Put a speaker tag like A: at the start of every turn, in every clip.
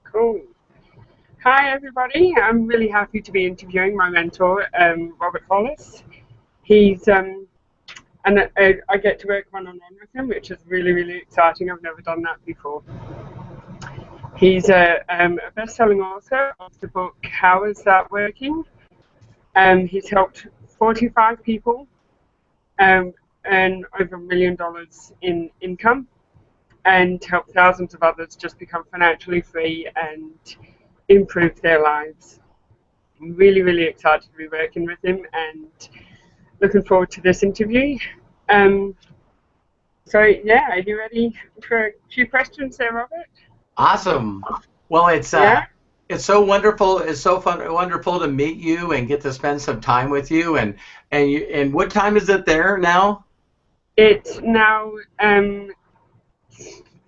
A: Cool. Hi, everybody. I'm really happy to be interviewing my mentor, Robert Hollis. He's and I get to work one-on-one with him, which is really, really exciting. I've never done that before. He's a best-selling author of the book How Is That Working? He's helped 45 people earn over $1 million in income and helped thousands of others just become financially free and improve their lives. I'm really, really excited to be working with him and looking forward to this interview. Um, so, yeah, are you ready for a few questions there, Robert?
B: Awesome. Well,
A: Yeah,
B: it's so wonderful. It's so fun, wonderful to meet you and get to spend some time with you. And what time is it there now?
A: it's now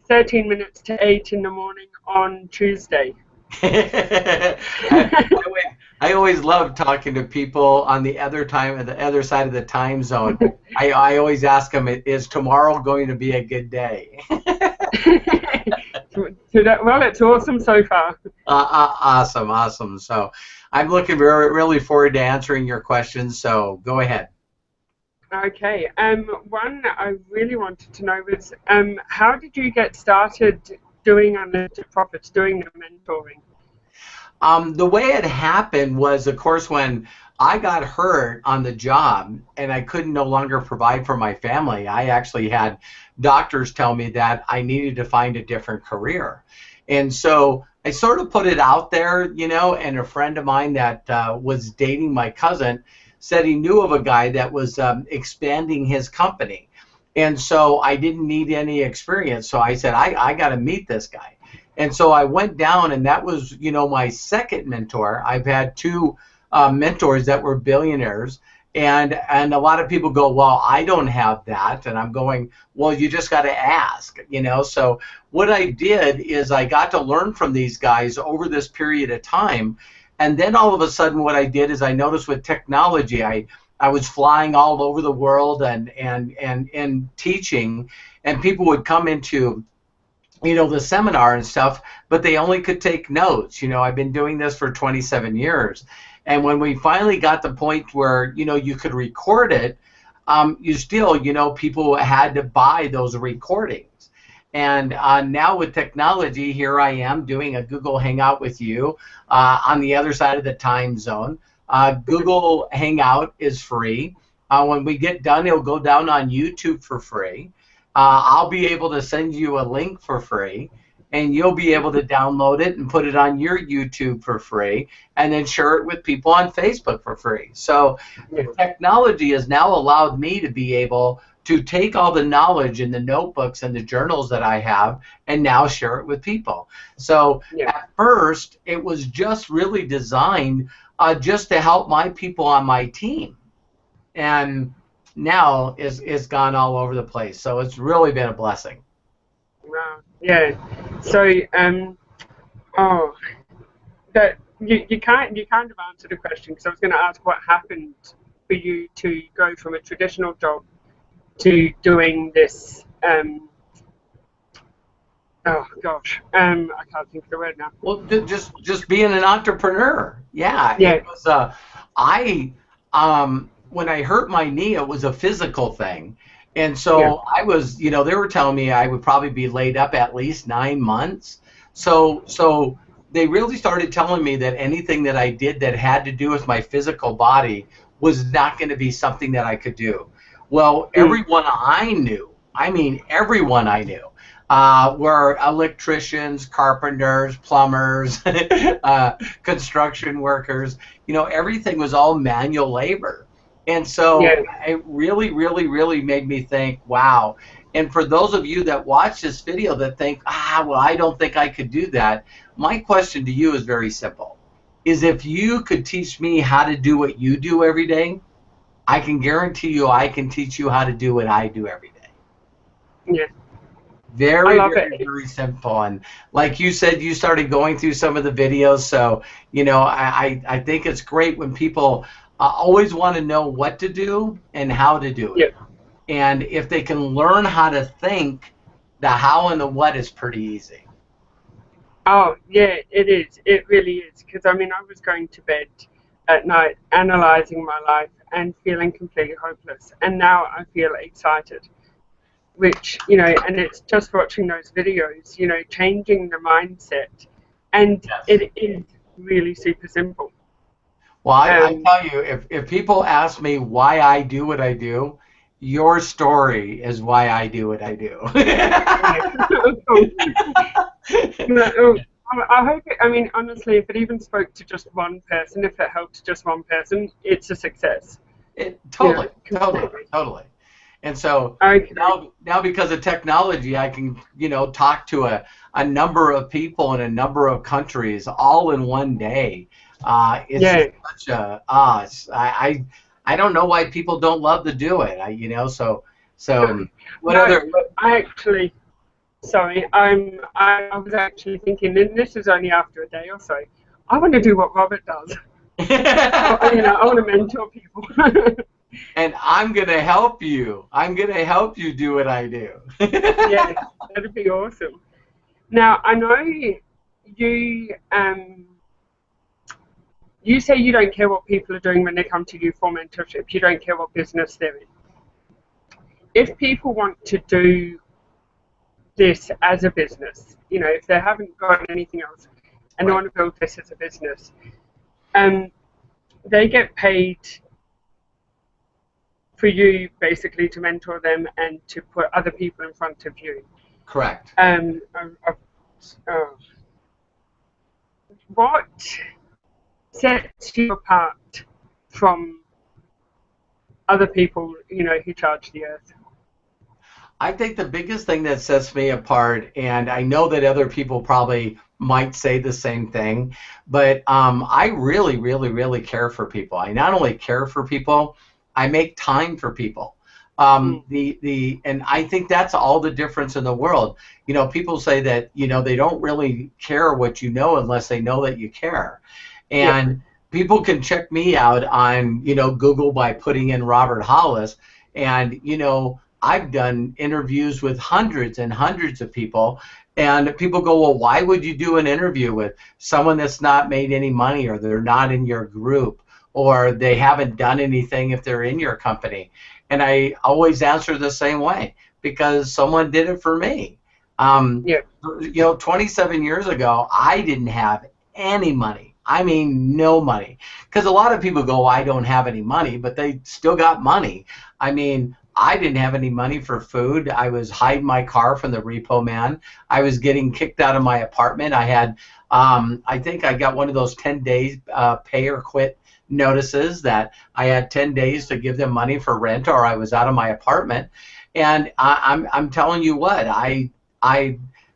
A: 13 minutes to 8 in the morning on Tuesday.
B: I always love talking to people on the other side of the time zone. I always ask them, is tomorrow going to be a good day?
A: Well, it's awesome so far.
B: Awesome, awesome. So I'm looking really forward to answering your questions. So go ahead.
A: Okay. One I really wanted to know was how did you get started doing unlimited profits, doing the mentoring?
B: The way it happened was, of course, when I got hurt on the job and I couldn't no longer provide for my family, I actually had doctors tell me that I needed to find a different career. And so I sort of put it out there, and a friend of mine that was dating my cousin said he knew of a guy that was expanding his company. And so I didn't need any experience. So I said, I got to meet this guy. And so I went down, and that was, my second mentor. I've had two mentors that were billionaires, and a lot of people go, well, I don't have that, and I'm going, well, you just got to ask, So what I did is I got to learn from these guys over this period of time, and then all of a sudden what I did is I noticed with technology, I was flying all over the world and teaching, and people would come into the seminar and stuff, but they only could take notes. I've been doing this for 27 years. And when we finally got the point where, you could record it, you still, people had to buy those recordings. And now with technology, here I am doing a Google Hangout with you on the other side of the time zone. Google Hangout is free. When we get done, it'll go down on YouTube for free. I'll be able to send you a link for free, and you'll be able to download it and put it on your YouTube for free, and then share it with people on Facebook for free. So technology has now allowed me to be able to take all the knowledge in the notebooks and the journals that I have and now share it with people. So at first, it was just really designed just to help my people on my team. And now is gone all over the place. So it's really been a blessing.
A: Wow. Yeah. So, oh, that you kind of answered the question because I was going to ask what happened for you to go from a traditional job to doing this. Oh gosh, I can't think of the word now.
B: Well, just being an entrepreneur. Yeah.
A: Yeah.
B: It was when I hurt my knee, it was a physical thing. And so I was, they were telling me I would probably be laid up at least 9 months. So they really started telling me that anything that I did that had to do with my physical body was not going to be something that I could do. Well, everyone I knew, I mean everyone I knew, were electricians, carpenters, plumbers, construction workers. Everything was all manual labor. And so it really, really, really made me think, wow. And for those of you that watch this video that think, well, I don't think I could do that, my question to you is very simple. Is if you could teach me how to do what you do every day, I can guarantee you I can teach you how to do what I do every day.
A: Yeah.
B: Very, very, very simple. And like you said, you started going through some of the videos. So, I think it's great when people always want to know what to do and how to do it.
A: Yeah.
B: And if they can learn how to think, the how and the what is pretty easy.
A: Oh, yeah, it is. It really is. Because I mean, I was going to bed at night analyzing my life and feeling completely hopeless. And now I feel excited, which, and it's just watching those videos, changing the mindset. And
B: Yes.
A: it is really super simple.
B: Well, I
A: Um,
B: tell you, if people ask me why I do what I do, your story is why I do what I do.
A: yeah. Cool. But, I hope I mean, honestly, if it even spoke to just one person, if it helped just one person, it's a success.
B: Totally, totally,
A: Completely.
B: totally. And so
A: Okay.
B: now because of technology, I can, talk to a number of people in a number of countries all in one day. It's just
A: Yeah.
B: such a, I don't know why people don't love to do it. So what
A: No,
B: other,
A: I actually, sorry, I was actually thinking, and this is only after a day or so. I want to do what Robert does. I want to mentor people.
B: and I'm going to help you. I'm going to help you do what I do.
A: Yeah, that'd be awesome. Now, I know you you say you don't care what people are doing when they come to you for mentorship. You don't care what business they're in. If people want to do this as a business, if they haven't got anything else and they
B: Right.
A: want to build this as a business, um, they get paid for you basically to mentor them and to put other people in front of you.
B: Correct.
A: Um, uh, uh, what sets you apart from other people, who charge the earth?
B: I think the biggest thing that sets me apart, and I know that other people probably might say the same thing, but I really, really, really care for people. I not only care for people, I make time for people.
A: Mm,
B: And I think that's all the difference in the world. People say that they don't really care what you know unless they know that you care,
A: yeah.
B: and people can check me out on Google by putting in Robert Hollis, and I've done interviews with hundreds and hundreds of people, and people go, well, why would you do an interview with someone that's not made any money, or they're not in your group, or they haven't done anything if they're in your company? And I always answer the same way, because someone did it for me. Um,
A: Yeah.
B: 27 years ago, I didn't have any money. I mean, no money. Because a lot of people go, I don't have any money, but they still got money. I mean, I didn't have any money for food. I was hiding my car from the repo man. I was getting kicked out of my apartment. I think I got one of those 10 days pay or quit notices that I had 10 days to give them money for rent, or I was out of my apartment. And I'm telling you what, I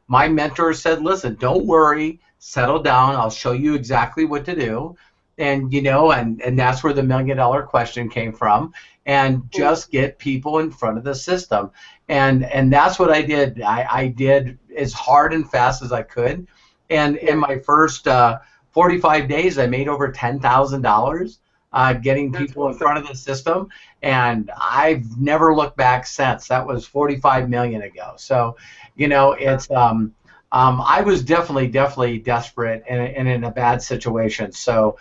B: my mentor said, listen, don't worry, settle down. I'll show you exactly what to do. And and that's where the $1 million question came from. And
A: Mm,
B: just get people in front of the system. And that's what I did. I did as hard and fast as I could. And in
A: yeah.
B: my first 45 days, I made over $10,000 getting
A: That's
B: people in
A: awesome.
B: front of the system. And I've never looked back since. That was 45 million ago. So, it's I was definitely desperate and in a bad situation. So,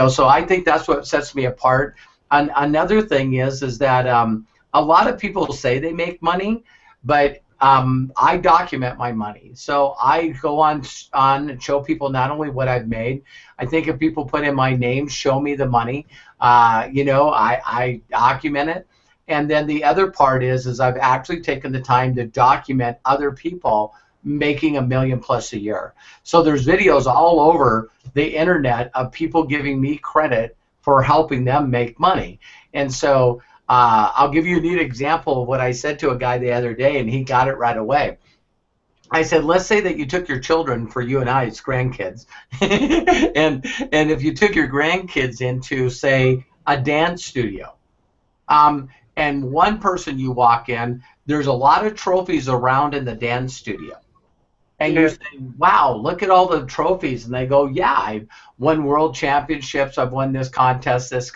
B: so I think that's what sets me apart. Another thing is that a lot of people say they make money, but I document my money. So I go on and show people not only what I've made. I think if people put in my name, show me the money, I document it. And then the other part is I've actually taken the time to document other people making $1 million plus a year. So there's videos all over the internet of people giving me credit for helping them make money. And so I'll give you a neat example of what I said to a guy the other day, and he got it right away. I said, let's say that you took your children, for you and I, it's grandkids, and if you took your grandkids into, say, a dance studio, and one person you walk in, there's a lot of trophies around in the dance studio. And you
A: Yeah.
B: say, wow, look at all the trophies. And they go, yeah, I've won world championships. I've won this contest, this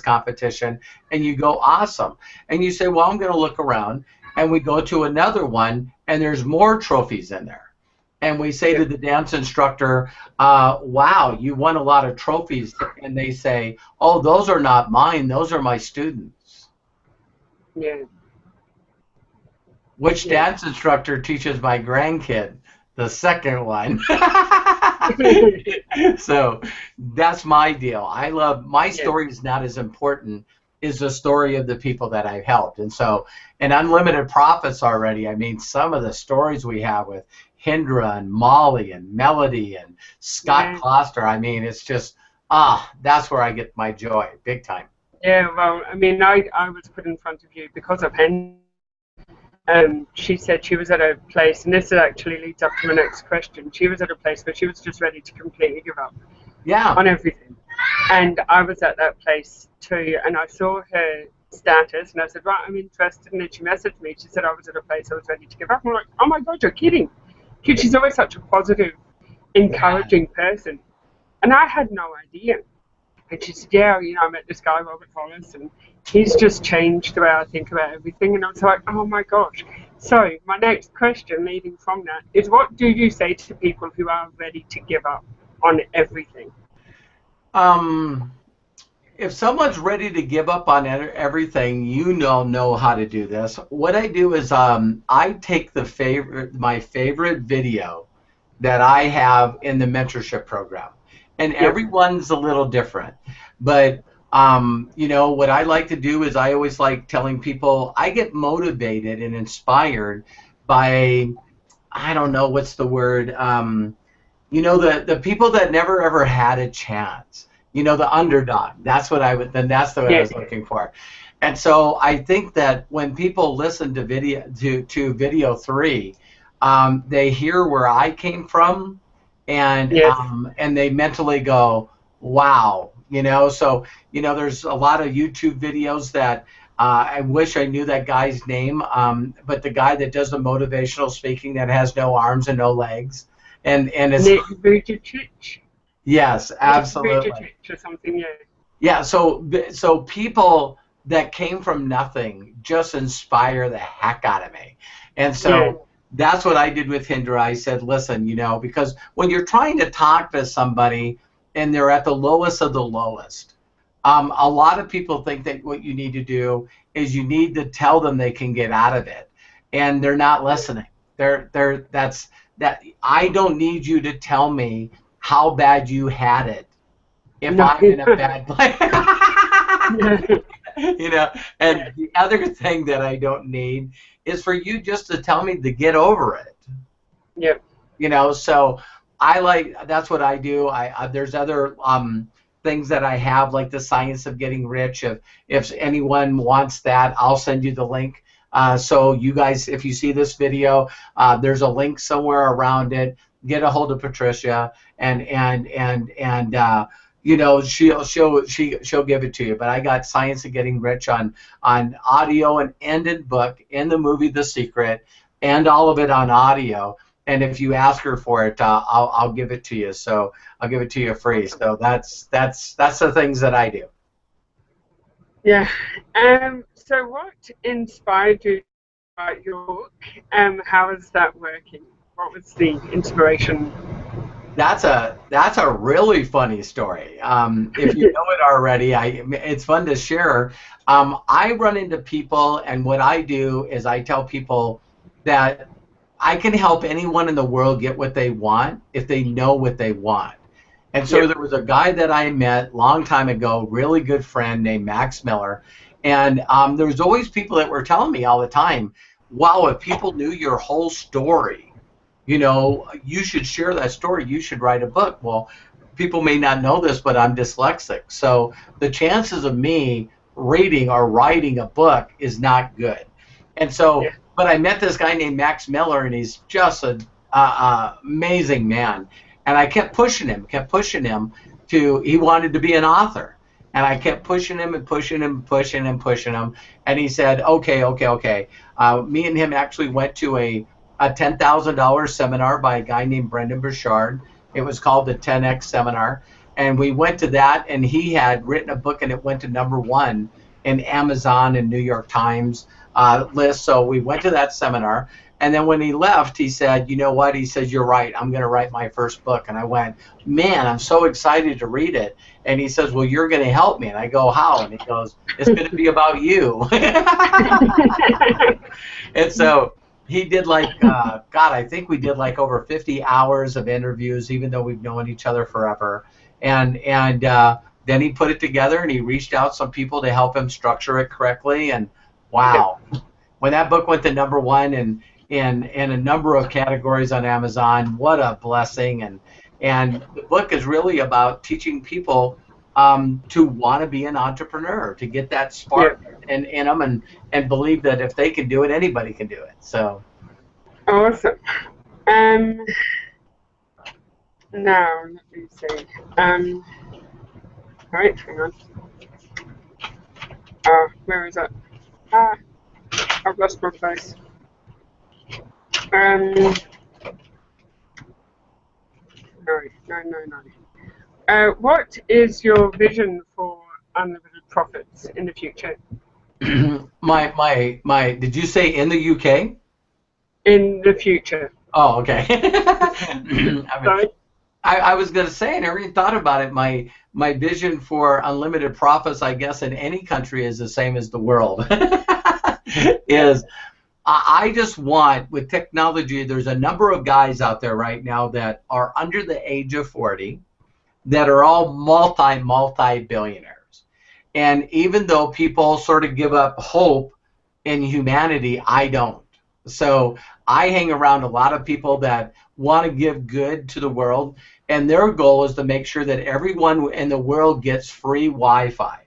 B: competition. And you go, awesome. And you say, well, I'm going to look around. And we go to another one, and there's more trophies in there. and we say to the dance instructor, wow, you won a lot of trophies, and they say, oh, those are not mine, those are my students.
A: Yeah.
B: Which
A: Yeah.
B: dance instructor teaches my grandkid? The second one. So that's my deal. I love, my
A: Yeah.
B: story is not as important as the story of the people that I've helped. And so, in Unlimited Profits already, I mean, some of the stories we have with Hindra and Molly and Melody and Scott
A: Yeah.
B: Kloster, I mean, it's just, that's where I get my joy, big time.
A: Yeah. Well, I mean, I was put in front of you because of Henry. She said she was at a place, and this actually leads up to my next question. She was at a place where she was just ready to completely give up
B: Yeah.
A: on everything. And I was at that place too, and I saw her status, and I said, right, I'm interested. And then she messaged me. She said I was at a place I was ready to give up. I'm like, oh my God, you're kidding. Because she's always such a positive, encouraging person. And I had no idea. And she said, yeah, you know, I met this guy, Robert Hollis, and he's just changed the way I think about everything. And I was like, oh my gosh. So my next question leading from that is, what do you say to people who are ready to give up on everything?
B: Um, if someone's ready to give up on everything, you know how to do this. What I do is I take my favorite video that I have in the mentorship program, and
A: Yeah.
B: everyone's a little different. But you know, what I like to do is I always like telling people I get motivated and inspired by, I don't know what's the word. You know, the people that never ever had a chance. You know, the underdog. That's what I would. Then that's the way I was looking for. And so I think that when people listen to video 3, they hear where I came from,
A: Yes.
B: and they mentally go, wow. You know, so you know, there's a lot of YouTube videos that I wish I knew that guy's name, but the guy that does the motivational speaking that has no arms and no legs, and it's
A: Nick Vujicic.
B: yes, absolutely.
A: Vujicic or something, yeah.
B: Yeah, so people that came from nothing just inspire the heck out of me. And so
A: Yeah.
B: that's what I did with Hindra. I said, listen, you know, because when you're trying to talk to somebody and they're at the lowest of the lowest, a lot of people think that what you need to do is you need to tell them they can get out of it, and they're not listening. That's that. I don't need you to tell me how bad you had it if
A: No.
B: I'm in a bad place.
A: Yeah.
B: You know, and the other thing that I don't need is for you just to tell me to get over it.
A: Yep.
B: You know, so that's what I do. There's other things that I have, like the Science of Getting Rich. If anyone wants that, I'll send you the link. So you guys, if you see this video, there's a link somewhere around it. Get a hold of Tricia, and you know, she'll give it to you. But I got Science of Getting Rich on audio and in book, in the movie The Secret, and all of it on audio. And if you ask her for it, I'll give it to you. So I'll give it to you free. So that's the things that I do.
A: Yeah. So what inspired you about your book? How is that working? What was the inspiration?
B: That's a really funny story. If you know it already, it's fun to share. I run into people, and what I do is I tell people that I can help anyone in the world get what they want if they know what they want. And so there was a guy that I met a long time ago, really good friend named Max Miller, and there was always people that were telling me all the time, wow, if people knew your whole story, you know, you should share that story. You should write a book. Well, people may not know this, but I'm dyslexic. So the chances of me reading or writing a book is not good. And so, but I met this guy named Max Miller, and he's just an amazing man. And I kept pushing him he wanted to be an author. And I kept pushing him and pushing him, pushing him. And he said, okay. Me and him actually went to a $10,000 seminar by a guy named Brendan Burchard. It was called the 10X Seminar. And we went to that, and he had written a book, and it went to #1 in Amazon and New York Times list. So we went to that seminar. And then when he left, he said, you know what? He says, you're right. I'm going to write my first book. And I went, man, I'm so excited to read it. And he says, well, you're going to help me. And I go, how? And he goes, it's going to be about you. And so he did like, God, I think we did like over 50 hours of interviews, even though we've known each other forever. And then he put it together, and he reached out some people to help him structure it correctly. And wow, when that book went to #1 in a number of categories on Amazon, what a blessing. And the book is really about teaching people to want to be an entrepreneur, to get that spark in them, and believe that if they can do it, anybody can do it. So
A: awesome. Now let me see. All right, hang on. Where is it? I've lost my place. No. What is your vision for unlimited profits in the future?
B: my did you say in the UK?
A: In the future.
B: Oh, okay.
A: Sorry?
B: I was going to say, I never even thought about it. My vision for unlimited profits, I guess, in any country is the same as the world. Is I just want, with technology, there's a number of guys out there right now that are under the age of 40 that are all multi-billionaires. And even though people sort of give up hope in humanity, I don't. So I hang around a lot of people that want to give good to the world, and their goal is to make sure that everyone in the world gets free Wi-Fi.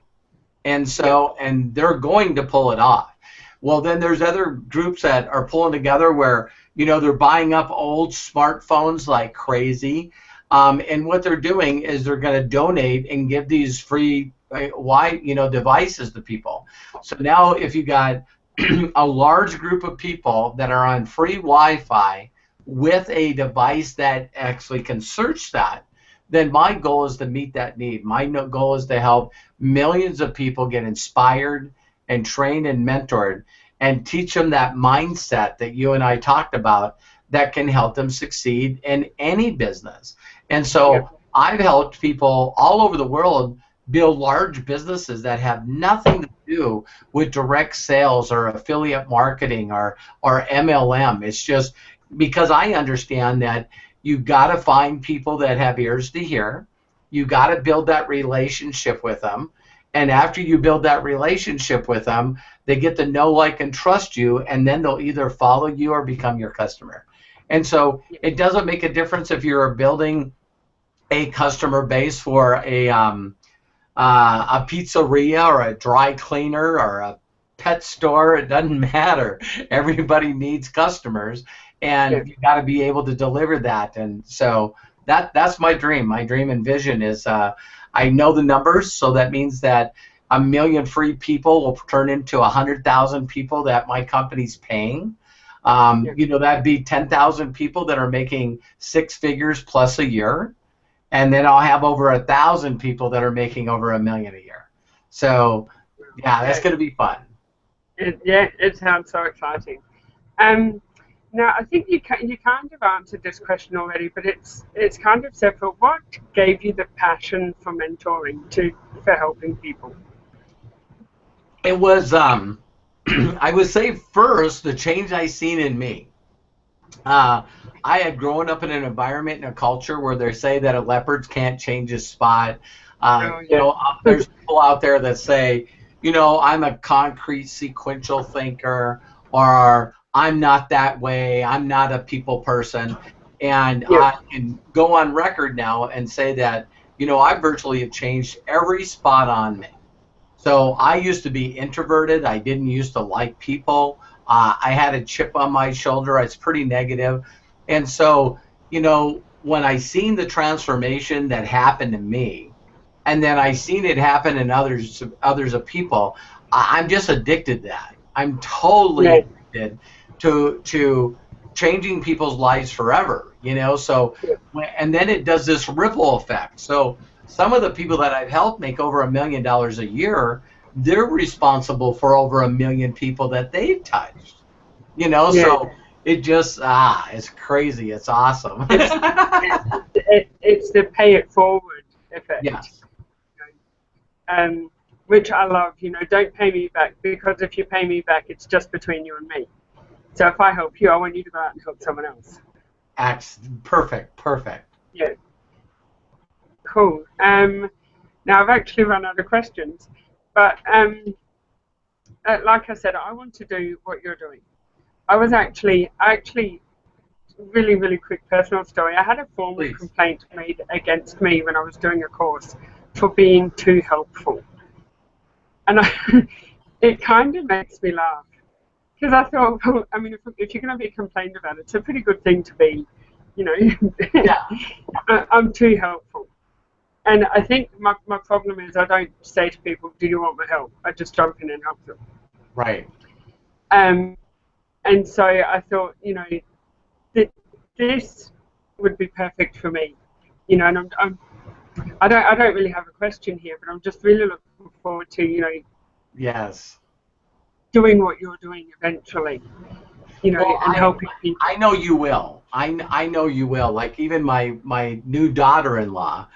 B: And so, and they're going to pull it off. Well, then there's other groups that are pulling together where, you know, they're buying up old smartphones like crazy. And what they're doing is they're going to donate and give these free devices to people. So now if you got a large group of people that are on free Wi-Fi with a device that actually can search that, then my goal is to meet that need. My goal is to help millions of people get inspired and trained and mentored and teach them that mindset that you and I talked about that can help them succeed in any business. And so I've helped people all over the world build large businesses that have nothing to do with direct sales or affiliate marketing or MLM. It's just because I understand that you've got to find people that have ears to hear. You got to build that relationship with them. And after you build that relationship with them, they get to know, like, and trust you, and then they'll either follow you or become your customer. And so it doesn't make a difference if you're building a customer base for a pizzeria or a dry cleaner or a pet store. It doesn't matter. Everybody needs customers, and you got to be able to deliver that. And so that's my dream. My dream and vision is I know the numbers, so that means that 1 million free people will turn into 100,000 people that my company's paying. You know, that'd be 10,000 people that are making 6 figures plus a year. And then I'll have over 1,000 people that are making over $1 million a year. So, yeah, that's going to be fun.
A: It sounds so exciting. Now, I think you kind of answered this question already, but it's kind of separate. What gave you the passion for mentoring, for helping people?
B: It was, I would say first, the change I seen in me. I had grown up in an environment and a culture where they say that a leopard can't change his spot. You know, there's people out there that say, you know, I'm a concrete sequential thinker, or I'm not that way, I'm not a people person. And I can go on record now and say that, you know, I virtually have changed every spot on me. So I used to be introverted. I didn't used to like people. I had a chip on my shoulder. It's pretty negative. And so, you know, when I seen the transformation that happened to me, and then I seen it happen in others of people, I'm just addicted to that. I'm totally addicted to changing people's lives forever, you know. So, and then it does this ripple effect. So some of the people that I've helped make over $1 million a year, they're responsible for over 1 million people that they've touched, you know. So it just it's crazy. It's awesome.
A: It's the pay it forward effect,
B: Yes.
A: which I love. Don't pay me back, because if you pay me back, it's just between you and me. So if I help you, I want you to go out and help someone else.
B: Perfect. Perfect.
A: Yeah, cool. Now I've actually run out of questions, but like I said, I want to do what you're doing. I actually, really, really quick personal story. I had a formal
B: Please.
A: complaint made against me when I was doing a course for being too helpful. And it kind of makes me laugh, because I thought, well, I mean, if you're going to be complained about it, it's a pretty good thing to be, you know,
B: Yeah.
A: I'm too helpful. And I think my problem is I don't say to people, do you want my help? I just jump in and help them.
B: Right.
A: Um, and so I thought, that this would be perfect for me. And I don't really have a question here, but I'm just really looking forward to,
B: Yes.
A: doing what you're doing eventually,
B: Well,
A: and helping people.
B: I know you will. I know you will. Like even my new daughter-in-law,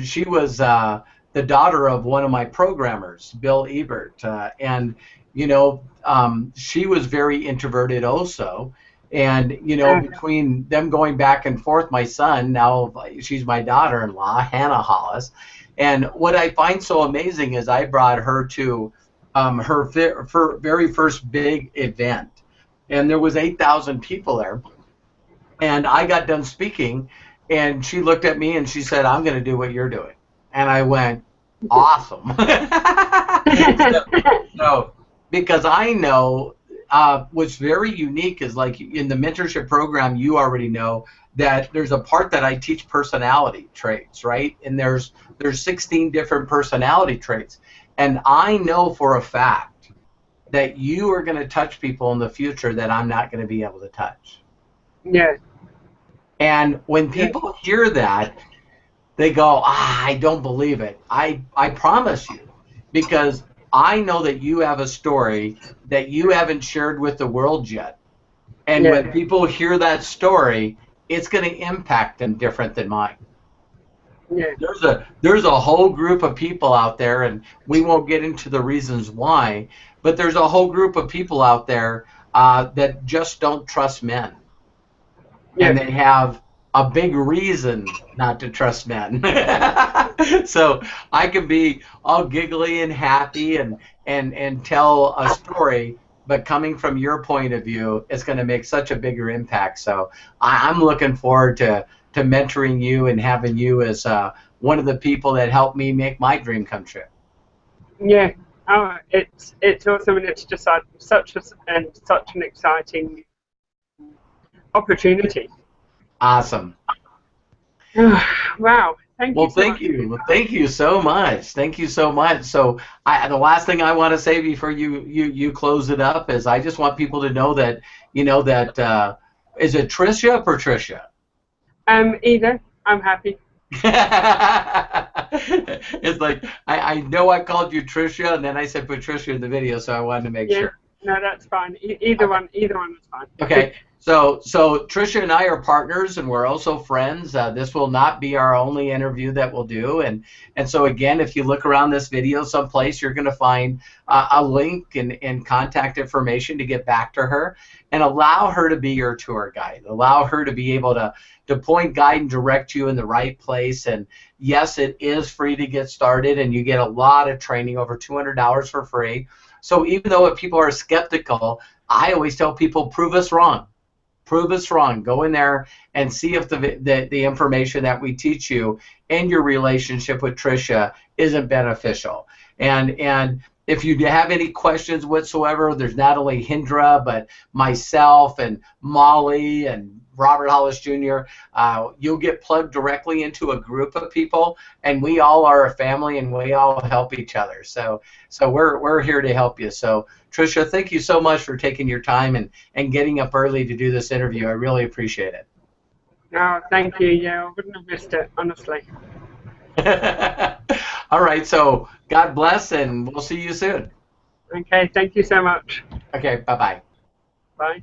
B: she was the daughter of one of my programmers, Bill Ebert, and she was very introverted also. And between them going back and forth, my son, now she's my daughter-in-law, Hannah Hollis, and what I find so amazing is I brought her to her very first big event, and there was 8,000 people there, and I got done speaking, and she looked at me and she said, "I'm going to do what you're doing," and I went, "Awesome!" so, because I know what's very unique is, like in the mentorship program, you already know that there's a part that I teach personality traits, right? And there's 16 different personality traits, and I know for a fact that you are going to touch people in the future that I'm not going to be able to touch.
A: Yeah.
B: And when people hear that, they go, I don't believe it. I promise you, because I know that you have a story that you haven't shared with the world yet. And when people hear that story, it's going to impact them different than mine.
A: Yeah.
B: There's a whole group of people out there, and we won't get into the reasons why, but there's a whole group of people out there that just don't trust men.
A: Yeah.
B: And they have a big reason not to trust men. So I can be all giggly and happy and tell a story, but coming from your point of view, it's going to make such a bigger impact. So I'm looking forward to mentoring you and having you as one of the people that helped me make my dream come true.
A: Yeah. Oh, it's awesome, and it's just such an exciting opportunity.
B: Awesome.
A: Wow. Thank you.
B: Well, thank you. Well, thank you so much. Thank you so much. So the last thing I want to say before you close it up is I just want people to know that, is it Tricia or Patricia?
A: Either. I'm happy.
B: It's like I know I called you Tricia and then I said Patricia in the video, so I wanted to make sure.
A: No, that's fine. Either one is fine.
B: Okay. So Tricia and I are partners, and we're also friends. This will not be our only interview that we'll do, and so again, if you look around this video someplace, you're going to find a link and contact information to get back to her, and allow her to be your tour guide. Allow her to be able to point, guide, and direct you in the right place. And yes, it is free to get started, and you get a lot of training, over $200 for free. So even though people are skeptical, I always tell people, prove us wrong. Prove us wrong. Go in there and see if the information that we teach you and your relationship with Tricia isn't beneficial. And if you have any questions whatsoever, there's not only Hindra, but myself and Molly and Robert Hollis Jr., you'll get plugged directly into a group of people, and we all are a family, and we all help each other. So we're here to help you. So Tricia, thank you so much for taking your time and getting up early to do this interview. I really appreciate it.
A: Oh, thank you. Yeah, I wouldn't have missed it, honestly.
B: All right, so God bless, and we'll see you soon.
A: Okay, thank you so much.
B: Okay, bye-bye.
A: Bye.